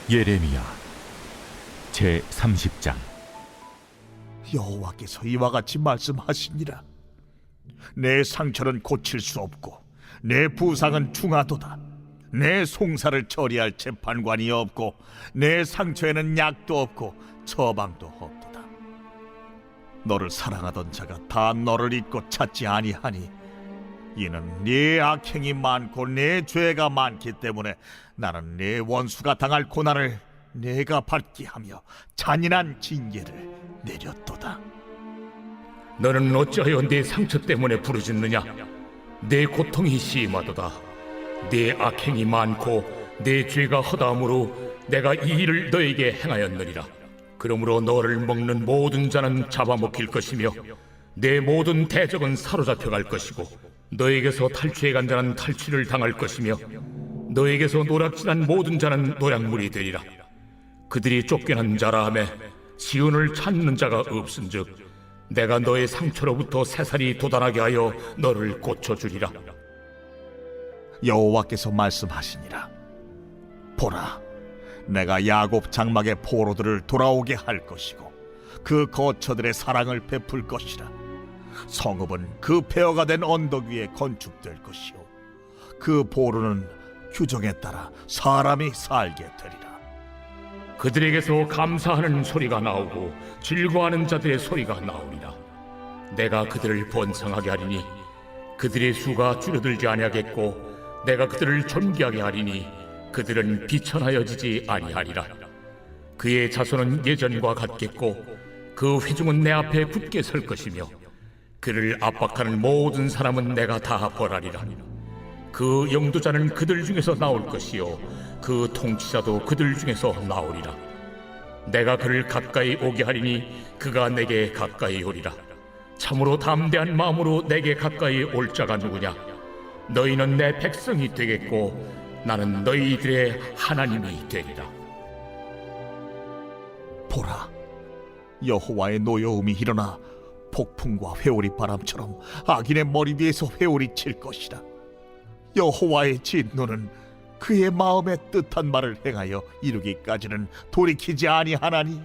예레미야 제30장. 여호와께서 이와 같이 말씀하시니라. 내 상처는 고칠 수 없고 내 부상은 중하도다. 내 송사를 처리할 재판관이 없고 내 상처에는 약도 없고 처방도 없도다. 너를 사랑하던 자가 다 너를 잊고 찾지 아니하니 이는 네 악행이 많고 내 죄가 많기 때문에 나는 네 원수가 당할 고난을 내가 받게 하며 잔인한 징계를 내렸도다. 너는 어찌하여 내 상처 때문에 부르짖느냐? 내 고통이 심하도다. 내 악행이 많고 내 죄가 허다함으로 내가 이 일을 너에게 행하였느니라. 그러므로 너를 먹는 모든 자는 잡아먹힐 것이며 내 모든 대적은 사로잡혀 갈 것이고 너에게서 탈취해 간 자는 탈취를 당할 것이며 너에게서 노략질한 모든 자는 노략물이 되리라. 그들이 쫓겨난 자라 하매 시온을 찾는 자가 없은즉 내가 너의 상처로부터 새살이 돋아나게 하여 너를 고쳐주리라. 여호와께서 말씀하시니라. 보라, 내가 야곱 장막의 포로들을 돌아오게 할 것이고 그 거처들의 사랑을 베풀 것이라. 성읍은 그 폐허가 된 언덕 위에 건축될 것이요 그 보루는 규정에 따라 사람이 살게 되리라. 그들에게서 감사하는 소리가 나오고 즐거워하는 자들의 소리가 나오리라. 내가 그들을 번성하게 하리니 그들의 수가 줄어들지 아니하겠고 내가 그들을 존귀하게 하리니 그들은 비천하여지지 아니하리라. 그의 자손은 예전과 같겠고 그 회중은 내 앞에 굳게 설 것이며 그를 압박하는 모든 사람은 내가 다 벌하리라. 그 영도자는 그들 중에서 나올 것이요 그 통치자도 그들 중에서 나오리라. 내가 그를 가까이 오게 하리니 그가 내게 가까이 오리라. 참으로 담대한 마음으로 내게 가까이 올 자가 누구냐? 너희는 내 백성이 되겠고 나는 너희들의 하나님이 되리라. 보라, 여호와의 노여움이 일어나 폭풍과 회오리 바람처럼 악인의 머리 위에서 회오리 칠 것이라. 여호와의 진노는 그의 마음에 뜻한 말을 행하여 이루기까지는 돌이키지 아니하나니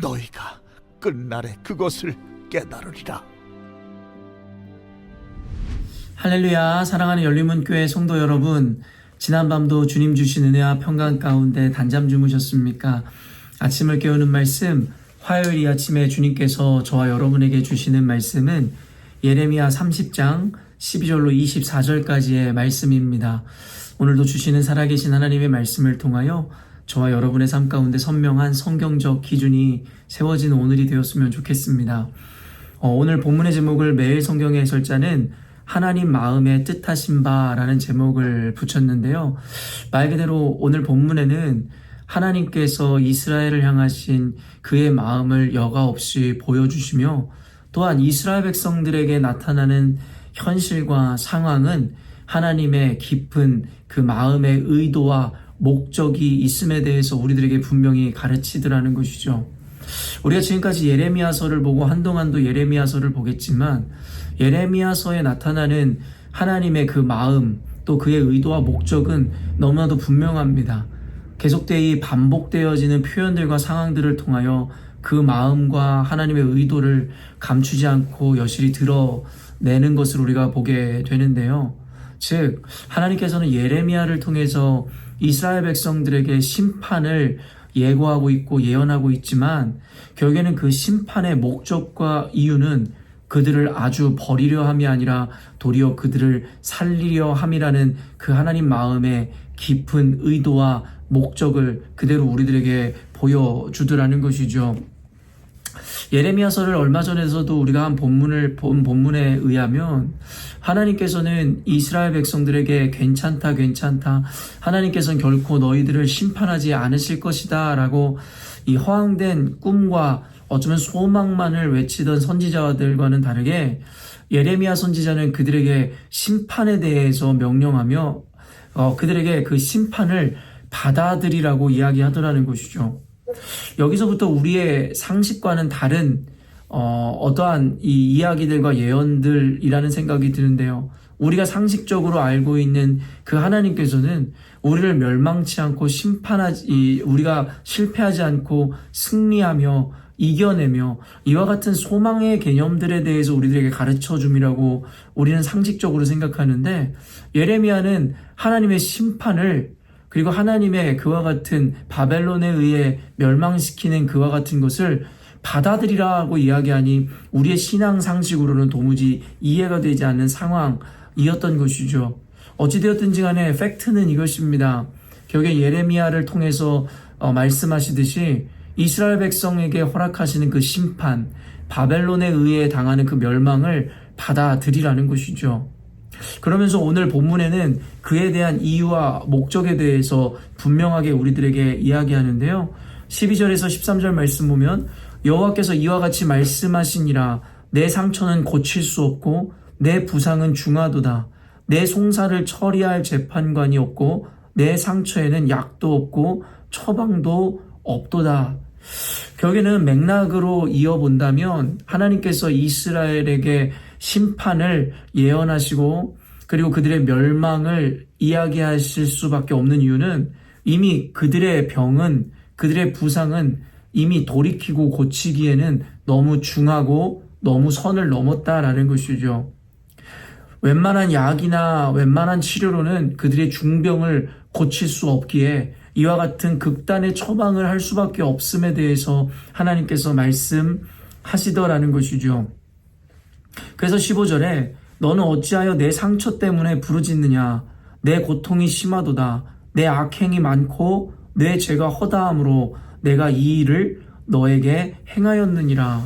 너희가 끝날에 그것을 깨달으리라. 할렐루야. 사랑하는 열린문교회 성도 여러분, 지난밤도 주님 주신 은혜와 평강 가운데 단잠 주무셨습니까? 아침을 깨우는 말씀, 화요일 이 아침에 주님께서 저와 여러분에게 주시는 말씀은 예레미야 30장 12절로 24절까지의 말씀입니다. 오늘도 주시는 살아계신 하나님의 말씀을 통하여 저와 여러분의 삶 가운데 선명한 성경적 기준이 세워지는 오늘이 되었으면 좋겠습니다. 오늘 본문의 제목을 매일 성경의 해설자는 하나님 마음의 뜻하신 바라는 제목을 붙였는데요. 말 그대로 오늘 본문에는 하나님께서 이스라엘을 향하신 그의 마음을 여과 없이 보여주시며 또한 이스라엘 백성들에게 나타나는 현실과 상황은 하나님의 깊은 그 마음의 의도와 목적이 있음에 대해서 우리들에게 분명히 가르치더라는 것이죠. 우리가 지금까지 예레미야서를 보고 한동안도 예레미야서를 보겠지만 예레미야서에 나타나는 하나님의 그 마음 또 그의 의도와 목적은 너무나도 분명합니다. 계속되이 반복되어지는 표현들과 상황들을 통하여 그 마음과 하나님의 의도를 감추지 않고 여실히 드러내는 것을 우리가 보게 되는데요. 즉 하나님께서는 예레미야를 통해서 이스라엘 백성들에게 심판을 예고하고 있고 예언하고 있지만 결국에는 그 심판의 목적과 이유는 그들을 아주 버리려 함이 아니라 도리어 그들을 살리려 함이라는 그 하나님 마음의 깊은 의도와 목적을 그대로 우리들에게 보여주더라는 것이죠. 예레미야서를 얼마 전에서도 우리가 한 본문에 의하면 하나님께서는 이스라엘 백성들에게 괜찮다 하나님께서는 결코 너희들을 심판하지 않으실 것이다 라고 이 허황된 꿈과 어쩌면 소망만을 외치던 선지자들과는 다르게 예레미야 선지자는 그들에게 심판에 대해서 명령하며 그들에게 그 심판을 받아들이라고 이야기하더라는 것이죠. 여기서부터 우리의 상식과는 다른 어떠한 이 이야기들과 예언들이라는 생각이 드는데요. 우리가 상식적으로 알고 있는 그 하나님께서는 우리를 멸망치 않고 우리가 실패하지 않고 승리하며 이겨내며 이와 같은 소망의 개념들에 대해서 우리들에게 가르쳐 줌이라고 우리는 상식적으로 생각하는데, 예레미야는 하나님의 심판을, 그리고 하나님의 그와 같은 바벨론에 의해 멸망시키는 그와 같은 것을 받아들이라고 이야기하니 우리의 신앙 상식으로는 도무지 이해가 되지 않는 상황이었던 것이죠. 어찌되었든지 간에 팩트는 이것입니다. 결국에 예레미야를 통해서 말씀하시듯이 이스라엘 백성에게 허락하시는 그 심판, 바벨론에 의해 당하는 그 멸망을 받아들이라는 것이죠. 그러면서 오늘 본문에는 그에 대한 이유와 목적에 대해서 분명하게 우리들에게 이야기하는데요. 12절에서 13절 말씀 보면 여호와께서 이와 같이 말씀하시니라. 내 상처는 고칠 수 없고 내 부상은 중하도다. 내 송사를 처리할 재판관이 없고 내 상처에는 약도 없고 처방도 없도다. 결국에는 맥락으로 이어본다면 하나님께서 이스라엘에게 심판을 예언하시고 그리고 그들의 멸망을 이야기하실 수밖에 없는 이유는 이미 그들의 병은, 그들의 부상은 이미 돌이키고 고치기에는 너무 중하고 너무 선을 넘었다라는 것이죠. 웬만한 약이나 웬만한 치료로는 그들의 중병을 고칠 수 없기에 이와 같은 극단의 처방을 할 수밖에 없음에 대해서 하나님께서 말씀하시더라는 것이죠. 그래서 15절에 너는 어찌하여 내 상처 때문에 부르짖느냐. 내 고통이 심하도다. 내 악행이 많고 내 죄가 허다함으로 내가 이 일을 너에게 행하였느니라.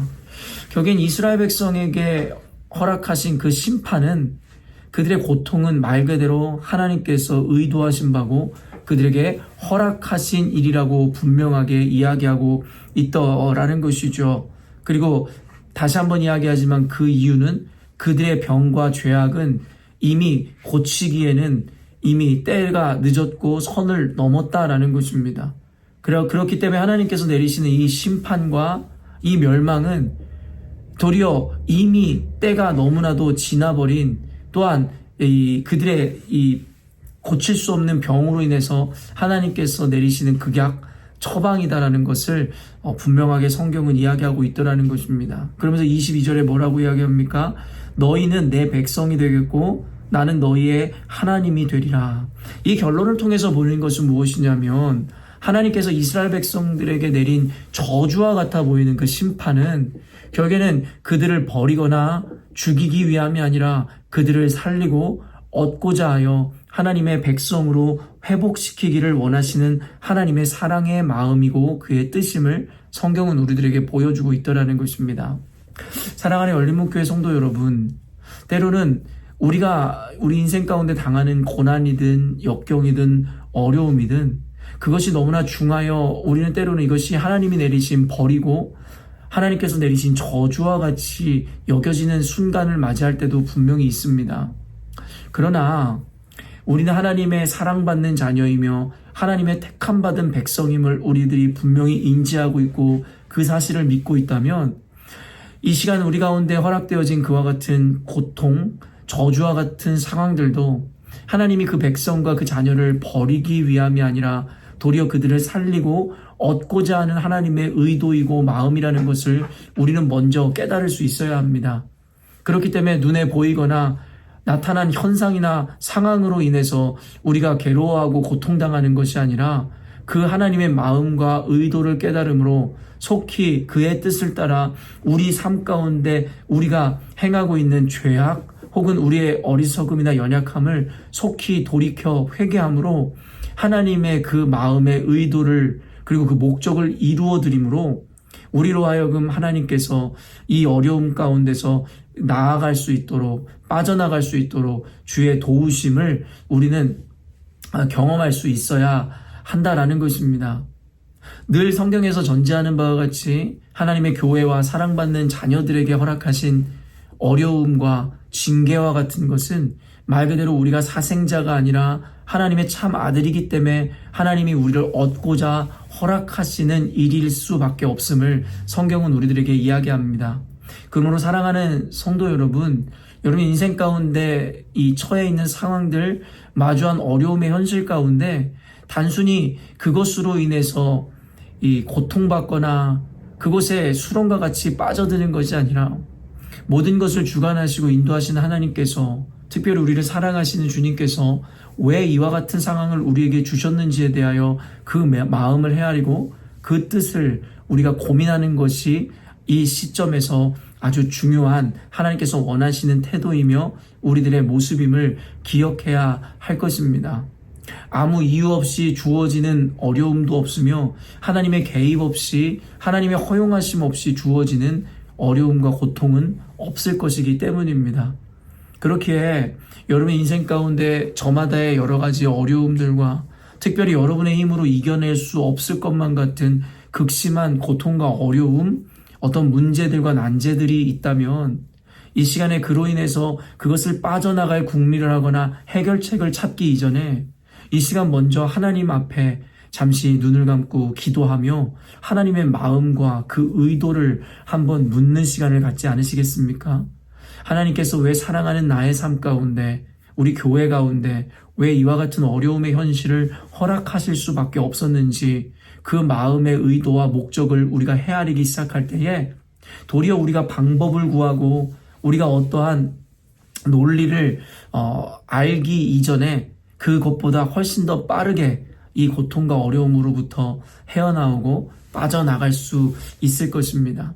결국엔 이스라엘 백성에게 허락하신 그 심판은, 그들의 고통은 말 그대로 하나님께서 의도하신 바고 그들에게 허락하신 일이라고 분명하게 이야기하고 있더라는 것이죠. 그리고 다시 한번 이야기하지만 그 이유는 그들의 병과 죄악은 이미 고치기에는 이미 때가 늦었고 선을 넘었다라는 것입니다. 그렇기 때문에 하나님께서 내리시는 이 심판과 이 멸망은 도리어 이미 때가 너무나도 지나버린, 또한 그들의 이 고칠 수 없는 병으로 인해서 하나님께서 내리시는 극약 처방이다라는 것을 분명하게 성경은 이야기하고 있더라는 것입니다. 그러면서 22절에 뭐라고 이야기합니까? 너희는 내 백성이 되겠고 나는 너희의 하나님이 되리라. 이 결론을 통해서 보는 것은 무엇이냐면 하나님께서 이스라엘 백성들에게 내린 저주와 같아 보이는 그 심판은 결국에는 그들을 버리거나 죽이기 위함이 아니라 그들을 살리고 얻고자 하여 하나님의 백성으로 회복시키기를 원하시는 하나님의 사랑의 마음이고 그의 뜻임을 성경은 우리들에게 보여주고 있더라는 것입니다. 사랑하는 열린목교회 성도 여러분, 때로는 우리가 우리 인생 가운데 당하는 고난이든 역경이든 어려움이든 그것이 너무나 중하여 우리는 때로는 이것이 하나님이 내리신 벌이고 하나님께서 내리신 저주와 같이 여겨지는 순간을 맞이할 때도 분명히 있습니다. 그러나 우리는 하나님의 사랑받는 자녀이며 하나님의 택함받은 백성임을 우리들이 분명히 인지하고 있고 그 사실을 믿고 있다면 이 시간 우리 가운데 허락되어진 그와 같은 고통, 저주와 같은 상황들도 하나님이 그 백성과 그 자녀를 버리기 위함이 아니라 도리어 그들을 살리고 얻고자 하는 하나님의 의도이고 마음이라는 것을 우리는 먼저 깨달을 수 있어야 합니다. 그렇기 때문에 눈에 보이거나 나타난 현상이나 상황으로 인해서 우리가 괴로워하고 고통당하는 것이 아니라 그 하나님의 마음과 의도를 깨달음으로 속히 그의 뜻을 따라 우리 삶 가운데 우리가 행하고 있는 죄악 혹은 우리의 어리석음이나 연약함을 속히 돌이켜 회개함으로 하나님의 그 마음의 의도를 그리고 그 목적을 이루어 드림으로 우리로 하여금 하나님께서 이 어려움 가운데서 나아갈 수 있도록 빠져나갈 수 있도록 주의 도우심을 우리는 경험할 수 있어야 한다라는 것입니다. 늘 성경에서 전제하는 바와 같이 하나님의 교회와 사랑받는 자녀들에게 허락하신 어려움과 징계와 같은 것은 말 그대로 우리가 사생자가 아니라 하나님의 참 아들이기 때문에 하나님이 우리를 얻고자 허락하시는 일일 수밖에 없음을 성경은 우리들에게 이야기합니다. 그러므로 사랑하는 성도 여러분, 여러분 인생 가운데 이 처해 있는 상황들, 마주한 어려움의 현실 가운데 단순히 그것으로 인해서 이 고통받거나 그곳에 수렁과 같이 빠져드는 것이 아니라 모든 것을 주관하시고 인도하시는 하나님께서, 특별히 우리를 사랑하시는 주님께서 왜 이와 같은 상황을 우리에게 주셨는지에 대하여 그 마음을 헤아리고 그 뜻을 우리가 고민하는 것이 이 시점에서 아주 중요한 하나님께서 원하시는 태도이며 우리들의 모습임을 기억해야 할 것입니다. 아무 이유 없이 주어지는 어려움도 없으며 하나님의 개입 없이, 하나님의 허용하심 없이 주어지는 어려움과 고통은 없을 것이기 때문입니다. 그렇기에 여러분의 인생 가운데 저마다의 여러 가지 어려움들과 특별히 여러분의 힘으로 이겨낼 수 없을 것만 같은 극심한 고통과 어려움, 어떤 문제들과 난제들이 있다면 이 시간에 그로 인해서 그것을 빠져나갈 궁리를 하거나 해결책을 찾기 이전에 이 시간 먼저 하나님 앞에 잠시 눈을 감고 기도하며 하나님의 마음과 그 의도를 한번 묻는 시간을 갖지 않으시겠습니까? 하나님께서 왜 사랑하는 나의 삶 가운데, 우리 교회 가운데 왜 이와 같은 어려움의 현실을 허락하실 수밖에 없었는지 그 마음의 의도와 목적을 우리가 헤아리기 시작할 때에 도리어 우리가 방법을 구하고 우리가 어떠한 논리를 알기 이전에 그것보다 훨씬 더 빠르게 이 고통과 어려움으로부터 헤어나오고 빠져나갈 수 있을 것입니다.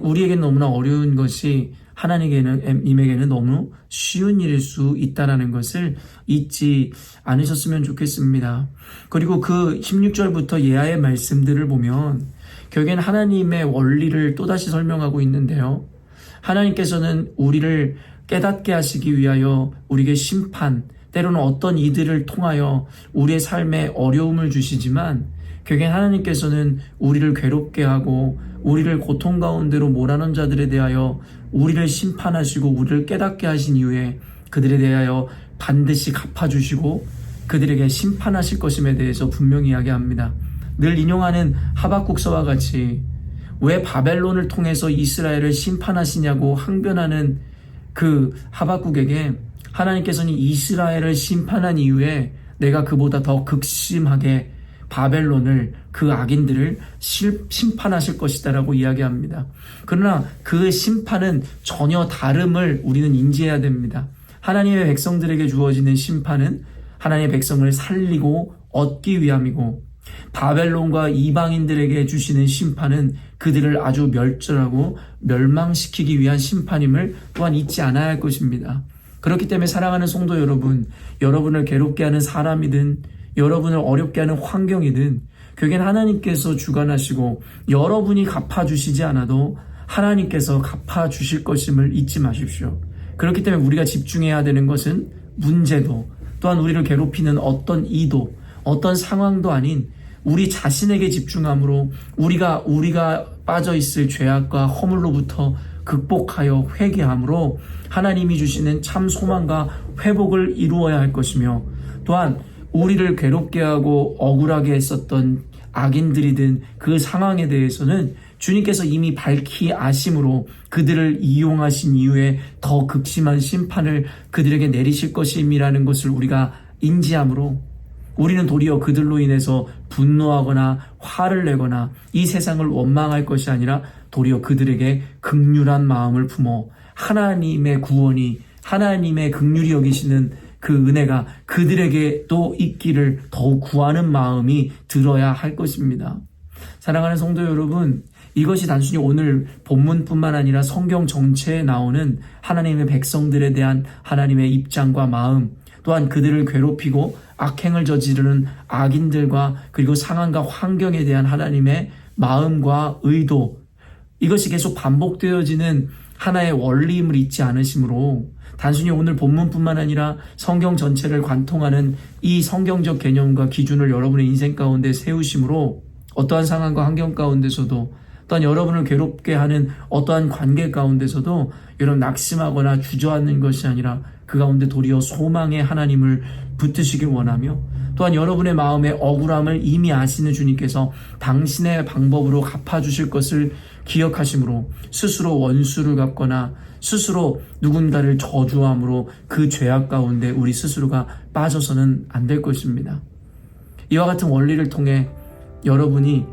우리에게는 너무나 어려운 것이 하나님에게는 너무 쉬운 일일 수 있다는 것을 잊지 않으셨으면 좋겠습니다. 그리고 그 16절부터 예하의 말씀들을 보면 결국엔 하나님의 원리를 또다시 설명하고 있는데요. 하나님께서는 우리를 깨닫게 하시기 위하여 우리에게 심판, 때로는 어떤 이들을 통하여 우리의 삶에 어려움을 주시지만 결국엔 하나님께서는 우리를 괴롭게 하고 우리를 고통 가운데로 몰아넣은 자들에 대하여 우리를 심판하시고 우리를 깨닫게 하신 이후에 그들에 대하여 반드시 갚아주시고 그들에게 심판하실 것임에 대해서 분명히 이야기합니다. 늘 인용하는 하박국서와 같이 왜 바벨론을 통해서 이스라엘을 심판하시냐고 항변하는 그 하박국에게 하나님께서는 이스라엘을 심판한 이후에 내가 그보다 더 극심하게 바벨론을, 그 악인들을 심판하실 것이다라고 이야기합니다. 그러나 그 심판은 전혀 다름을 우리는 인지해야 됩니다. 하나님의 백성들에게 주어지는 심판은 하나님의 백성을 살리고 얻기 위함이고, 바벨론과 이방인들에게 주시는 심판은 그들을 아주 멸절하고 멸망시키기 위한 심판임을 또한 잊지 않아야 할 것입니다. 그렇기 때문에 사랑하는 성도 여러분, 여러분을 괴롭게 하는 사람이든 여러분을 어렵게 하는 환경이든 결국엔 하나님께서 주관하시고 여러분이 갚아주시지 않아도 하나님께서 갚아주실 것임을 잊지 마십시오. 그렇기 때문에 우리가 집중해야 되는 것은 문제도, 또한 우리를 괴롭히는 어떤 이도, 어떤 상황도 아닌 우리 자신에게 집중함으로 우리가 빠져있을 죄악과 허물로부터 극복하여 회개함으로 하나님이 주시는 참 소망과 회복을 이루어야 할 것이며, 또한 우리를 괴롭게 하고 억울하게 했었던 악인들이든 그 상황에 대해서는 주님께서 이미 밝히 아심으로 그들을 이용하신 이후에 더 극심한 심판을 그들에게 내리실 것임이라는 것을 우리가 인지함으로 우리는 도리어 그들로 인해서 분노하거나 화를 내거나 이 세상을 원망할 것이 아니라 도리어 그들에게 긍휼한 마음을 품어 하나님의 구원이, 하나님의 긍휼히 여기시는 그 은혜가 그들에게 또 있기를 더욱 구하는 마음이 들어야 할 것입니다. 사랑하는 성도 여러분, 이것이 단순히 오늘 본문뿐만 아니라 성경 전체에 나오는 하나님의 백성들에 대한 하나님의 입장과 마음, 또한 그들을 괴롭히고 악행을 저지르는 악인들과 그리고 상황과 환경에 대한 하나님의 마음과 의도, 이것이 계속 반복되어지는 하나의 원리임을 잊지 않으시므로 단순히 오늘 본문뿐만 아니라 성경 전체를 관통하는 이 성경적 개념과 기준을 여러분의 인생 가운데 세우심으로 어떠한 상황과 환경 가운데서도, 또한 여러분을 괴롭게 하는 어떠한 관계 가운데서도 여러분 낙심하거나 주저앉는 것이 아니라 그 가운데 도리어 소망의 하나님을 붙드시길 원하며, 또한 여러분의 마음의 억울함을 이미 아시는 주님께서 당신의 방법으로 갚아주실 것을 기억하심으로 스스로 원수를 갚거나 스스로 누군가를 저주함으로 그 죄악 가운데 우리 스스로가 빠져서는 안 될 것입니다. 이와 같은 원리를 통해 여러분이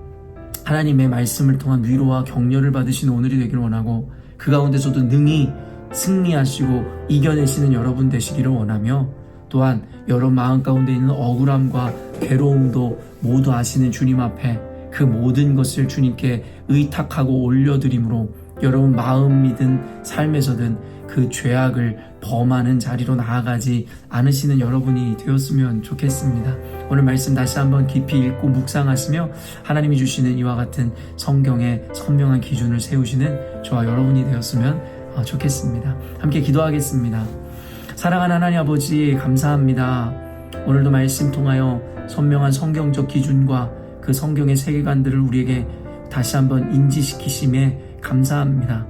하나님의 말씀을 통한 위로와 격려를 받으시는 오늘이 되기를 원하고, 그 가운데서도 능히 승리하시고 이겨내시는 여러분 되시기를 원하며, 또한 여러분 마음 가운데 있는 억울함과 괴로움도 모두 아시는 주님 앞에 그 모든 것을 주님께 의탁하고 올려드림으로 여러분 마음이든 삶에서든 그 죄악을 범하는 자리로 나아가지 않으시는 여러분이 되었으면 좋겠습니다. 오늘 말씀 다시 한번 깊이 읽고 묵상하시며 하나님이 주시는 이와 같은 성경의 선명한 기준을 세우시는 저와 여러분이 되었으면 좋겠습니다. 함께 기도하겠습니다. 사랑하는 하나님 아버지, 감사합니다. 오늘도 말씀 통하여 선명한 성경적 기준과 그 성경의 세계관들을 우리에게 다시 한번 인지시키심에 감사합니다.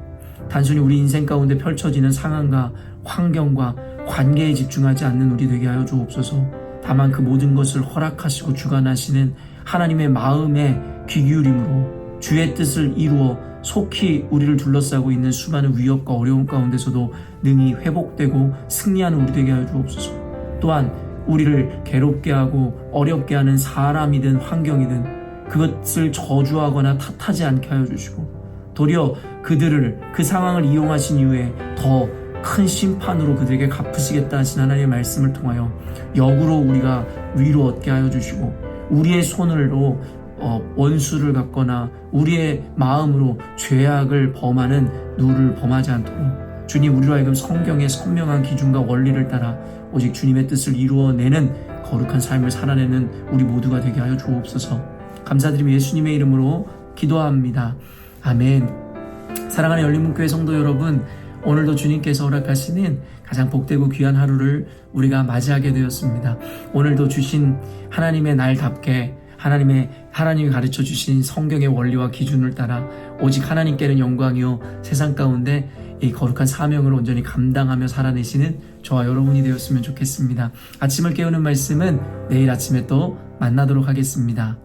단순히 우리 인생 가운데 펼쳐지는 상황과 환경과 관계에 집중하지 않는 우리 되게 하여 주옵소서. 다만 그 모든 것을 허락하시고 주관하시는 하나님의 마음에 귀 기울임으로 주의 뜻을 이루어 속히 우리를 둘러싸고 있는 수많은 위협과 어려움 가운데서도 능히 회복되고 승리하는 우리 되게 하여 주옵소서. 또한 우리를 괴롭게 하고 어렵게 하는 사람이든 환경이든 그것을 저주하거나 탓하지 않게 하여 주시고, 도리어 그들을 그 상황을 이용하신 이후에 더 큰 심판으로 그들에게 갚으시겠다 하신 하나님의 말씀을 통하여 역으로 우리가 위로 얻게 하여 주시고, 우리의 손으로 원수를 갚거나 우리의 마음으로 죄악을 범하는 누를 범하지 않도록 주님, 우리로 하여금 성경의 선명한 기준과 원리를 따라 오직 주님의 뜻을 이루어내는 거룩한 삶을 살아내는 우리 모두가 되게 하여 주옵소서. 감사드리며 예수님의 이름으로 기도합니다. 아멘. 사랑하는 열린문교회 성도 여러분, 오늘도 주님께서 허락하시는 가장 복되고 귀한 하루를 우리가 맞이하게 되었습니다. 오늘도 주신 하나님의 날답게 하나님이 가르쳐 주신 성경의 원리와 기준을 따라 오직 하나님께는 영광이요 세상 가운데 이 거룩한 사명을 온전히 감당하며 살아내시는 저와 여러분이 되었으면 좋겠습니다. 아침을 깨우는 말씀은 내일 아침에 또 만나도록 하겠습니다.